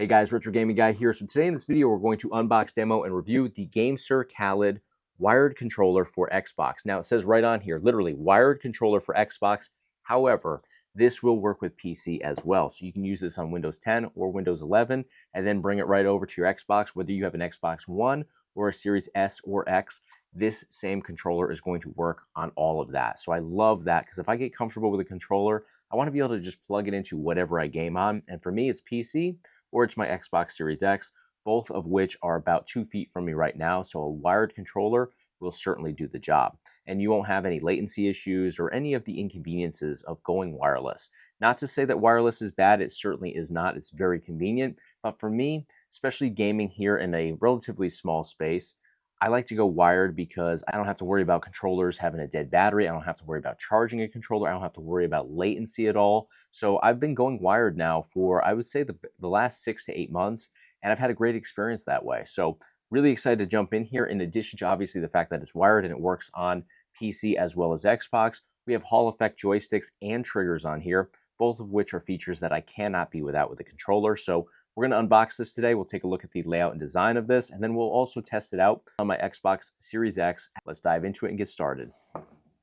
Hey guys, Retro Gaming Guy here. So today in this video, we're going to unbox, demo, and review the GameSir Kaleid wired controller for Xbox. Now it says right on here, literally wired controller for Xbox. However, this will work with PC as well. So you can use this on Windows 10 or Windows 11 and then bring it right over to your Xbox, whether you have an Xbox One or a Series S or X. This same controller is going to work on all of that. So I love that because if I get comfortable with a controller, I want to be able to just plug it into whatever I game on. And for me, it's PC or it's my Xbox Series X, both of which are about 2 feet from me right now. So a wired controller will certainly do the job. And you won't have any latency issues or any of the inconveniences of going wireless. Not to say that wireless is bad, it certainly is not. It's very convenient. But for me, especially gaming here in a relatively small space, I like to go wired because I don't have to worry about controllers having a dead battery. I don't have to worry about charging a controller. I don't have to worry about latency at all. So I've been going wired now for, I would say, the last 6 to 8 months, and I've had a great experience that way. So really excited to jump in here. In addition to obviously the fact that it's wired and it works on PC as well as Xbox, we have Hall effect joysticks and triggers on here, both of which are features that I cannot be without with a controller. So we're going to unbox this today. We'll take a look at the layout and design of this, and then we'll also test it out on my Xbox Series X. Let's dive into it and get started.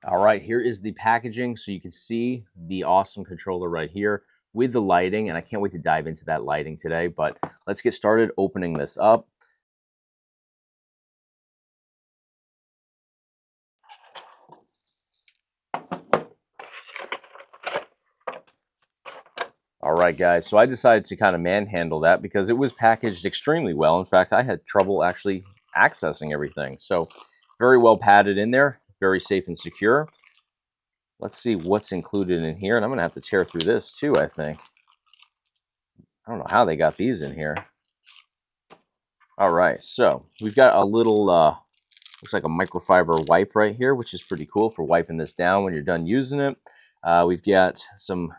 All right, here is the packaging. So you can see the awesome controller right here with the lighting, and I can't wait to dive into that lighting today, but let's get started opening this up. All right, guys, so I decided to kind of manhandle that because it was packaged extremely well. In fact, I had trouble actually accessing everything. So very well padded in there, very safe and secure. Let's see what's included in here. And I'm going to have to tear through this too, I think. I don't know how they got these in here. All right, so we've got a little, looks like a microfiber wipe right here, which is pretty cool for wiping this down when you're done using it. We've got some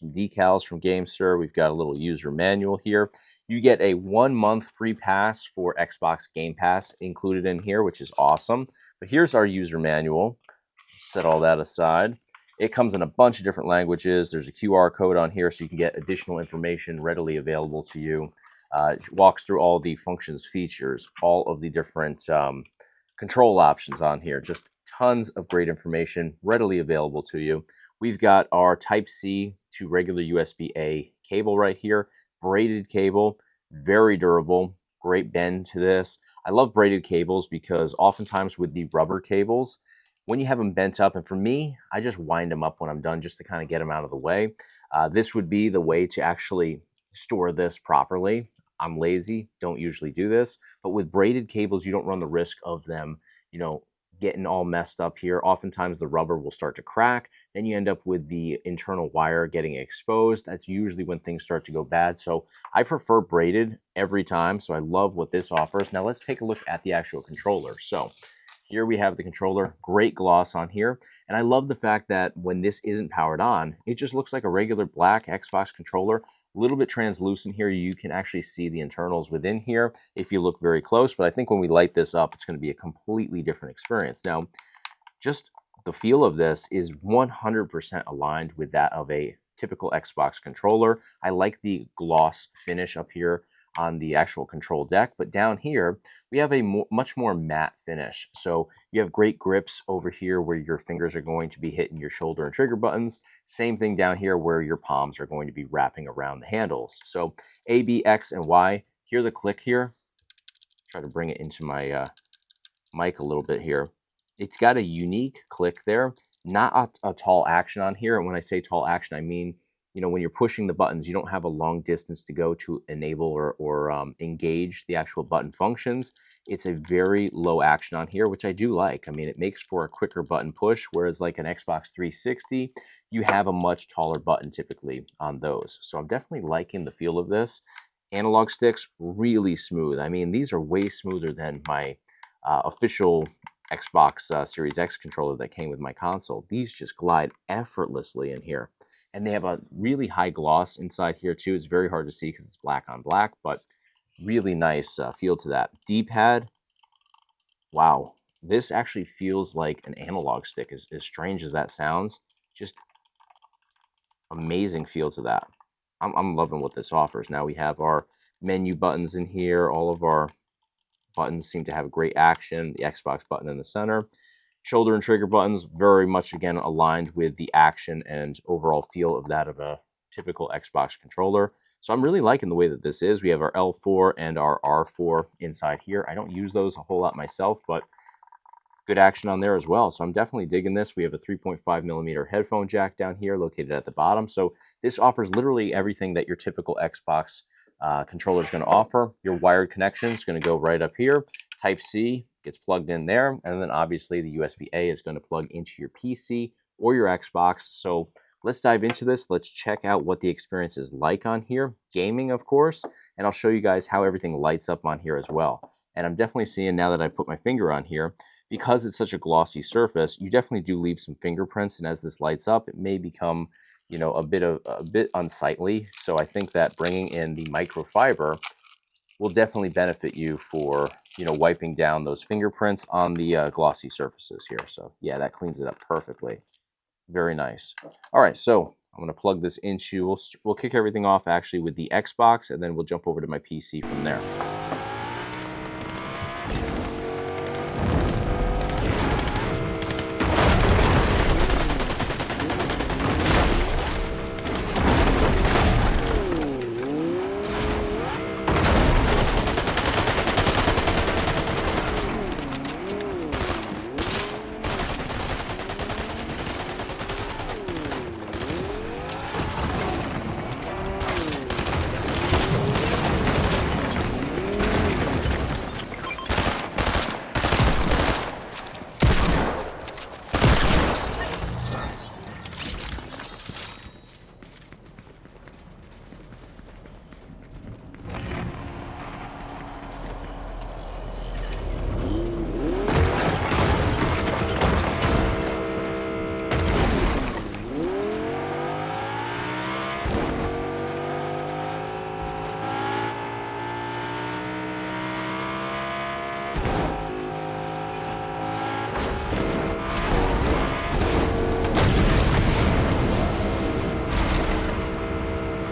decals from GameSir. We've got a little user manual here. You get a 1-month free pass for Xbox Game Pass included in here, which is awesome. But here's our user manual. Set all that aside. It comes in a bunch of different languages. There's a QR code on here so you can get additional information readily available to you. It walks through all the functions, features, all of the different control options on here. Just tons of great information readily available to you. We've got our Type-C to regular USB-A cable right here. Braided cable, very durable, great bend to this. I love braided cables because oftentimes with the rubber cables, when you have them bent up, and for me, I just wind them up when I'm done just to kind of get them out of the way. This would be the way to actually store this properly. I'm lazy, don't usually do this, but with braided cables, you don't run the risk of them, getting all messed up here. Oftentimes the rubber will start to crack. Then you end up with the internal wire getting exposed. That's usually when things start to go bad. So I prefer braided every time. So I love what this offers. Now let's take a look at the actual controller. So here we have the controller, great gloss on here. And I love the fact that when this isn't powered on, it just looks like a regular black Xbox controller. A little bit translucent here. You can actually see the internals within here if you look very close. But I think when we light this up, it's going to be a completely different experience. Now, just the feel of this is 100% aligned with that of a typical Xbox controller. I like the gloss finish up here on the actual control deck, but down here we have a much more matte finish. So you have great grips over here where your fingers are going to be hitting your shoulder and trigger buttons. Same thing down here where your palms are going to be wrapping around the handles. So A, B, X, and Y. Hear the click here. Try to bring it into my mic a little bit here. It's got a unique click there, not a tall action on here. And when I say tall action, I mean, when you're pushing the buttons, you don't have a long distance to go to enable or engage the actual button functions. It's a very low action on here, which I do like. I mean, it makes for a quicker button push, whereas like an Xbox 360, you have a much taller button typically on those. So I'm definitely liking the feel of this. Analog sticks, really smooth. I mean, these are way smoother than my official Xbox Series X controller that came with my console. These just glide effortlessly in here. And they have a really high gloss inside here too. It's very hard to see because it's black on black, but really nice feel to that. D-pad, wow. This actually feels like an analog stick, as strange as that sounds. Just amazing feel to that. I'm loving what this offers. Now we have our menu buttons in here. All of our buttons seem to have great action. The Xbox button in the center. Shoulder and trigger buttons very much, again, aligned with the action and overall feel of that of a typical Xbox controller. So I'm really liking the way that this is. We have our L4 and our R4 inside here. I don't use those a whole lot myself, but good action on there as well. So I'm definitely digging this. We have a 3.5 millimeter headphone jack down here located at the bottom. So this offers literally everything that your typical Xbox controller is going to offer. Your wired connection is going to go right up here. Type-C gets plugged in there. And then obviously the USB-A is going to plug into your PC or your Xbox. So let's dive into this. Let's check out what the experience is like on here. Gaming, of course. And I'll show you guys how everything lights up on here as well. And I'm definitely seeing, now that I put my finger on here, because it's such a glossy surface, you definitely do leave some fingerprints, and as this lights up, it may become, you know, a bit unsightly. So I think that bringing in the microfiber will definitely benefit you for, you know, wiping down those fingerprints on the glossy surfaces here. So yeah, that cleans it up perfectly. Very nice. All right, so I'm going to plug this into, we'll kick everything off actually with the Xbox, and then we'll jump over to my PC from there.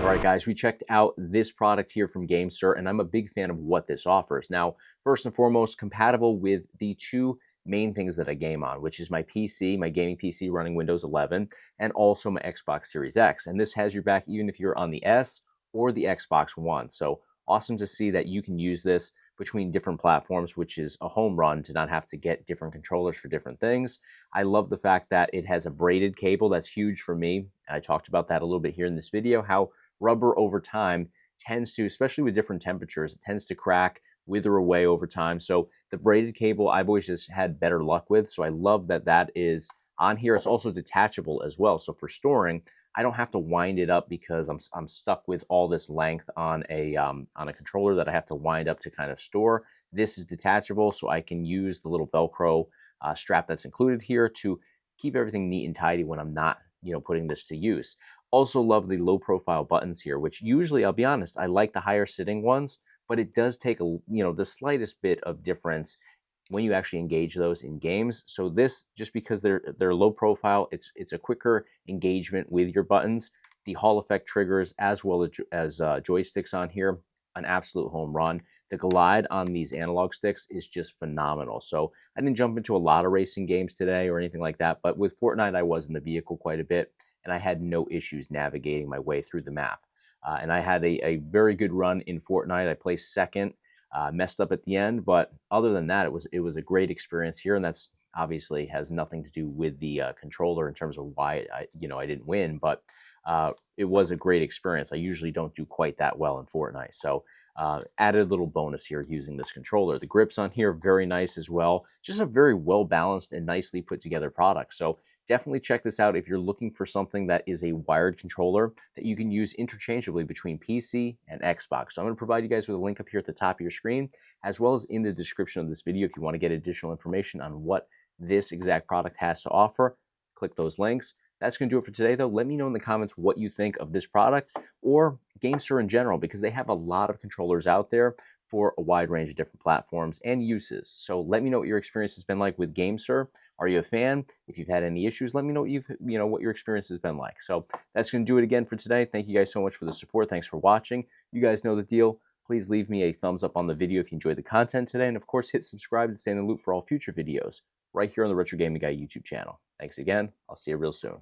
All right, guys, we checked out this product here from GameSir, and I'm a big fan of what this offers. Now, first and foremost, compatible with the two main things that I game on, which is my PC, my gaming PC running Windows 11, and also my Xbox Series X. And this has your back even if you're on the S or the Xbox One. So awesome to see that you can use this between different platforms, which is a home run to not have to get different controllers for different things. I love the fact that it has a braided cable. That's huge for me. I talked about that a little bit here in this video, how rubber over time tends to, especially with different temperatures, it tends to crack, wither away over time. So the braided cable I've always just had better luck with. So I love that that is on here. It's also detachable as well. So for storing, I don't have to wind it up because I'm stuck with all this length on a controller that I have to wind up to kind of store. This is detachable, so I can use the little Velcro strap that's included here to keep everything neat and tidy when I'm not, you know, putting this to use. Also love the low profile buttons here, which usually, I'll be honest, I like the higher sitting ones, but it does take a, you know, the slightest bit of difference when you actually engage those in games. So this, just because they're low profile, it's a quicker engagement with your buttons. The Hall effect triggers as well as joysticks on here, an absolute home run. The glide on these analog sticks is just phenomenal. So I didn't jump into a lot of racing games today or anything like that, but with Fortnite, I was in the vehicle quite a bit, and I had no issues navigating my way through the map. And I had a very good run in Fortnite. I placed second, messed up at the end, but other than that, it was a great experience here, and that's obviously has nothing to do with the controller in terms of why I didn't win, but it was a great experience. I usually don't do quite that well in Fortnite, so added a little bonus here using this controller. The grips on here very nice as well. Just a very well balanced and nicely put together product. So definitely check this out if you're looking for something that is a wired controller that you can use interchangeably between PC and Xbox. So I'm going to provide you guys with a link up here at the top of your screen, as well as in the description of this video if you want to get additional information on what this exact product has to offer. Click those links. That's going to do it for today, though. Let me know in the comments what you think of this product or GameSir in general, because they have a lot of controllers out there for a wide range of different platforms and uses. So let me know what your experience has been like with GameSir. Are you a fan? If you've had any issues, let me know what your experience has been like. So that's going to do it again for today. Thank you guys so much for the support. Thanks for watching. You guys know the deal. Please leave me a thumbs up on the video if you enjoyed the content today, and of course hit subscribe to stay in the loop for all future videos right here on the Retro Gaming Guy YouTube channel. Thanks again. I'll see you real soon.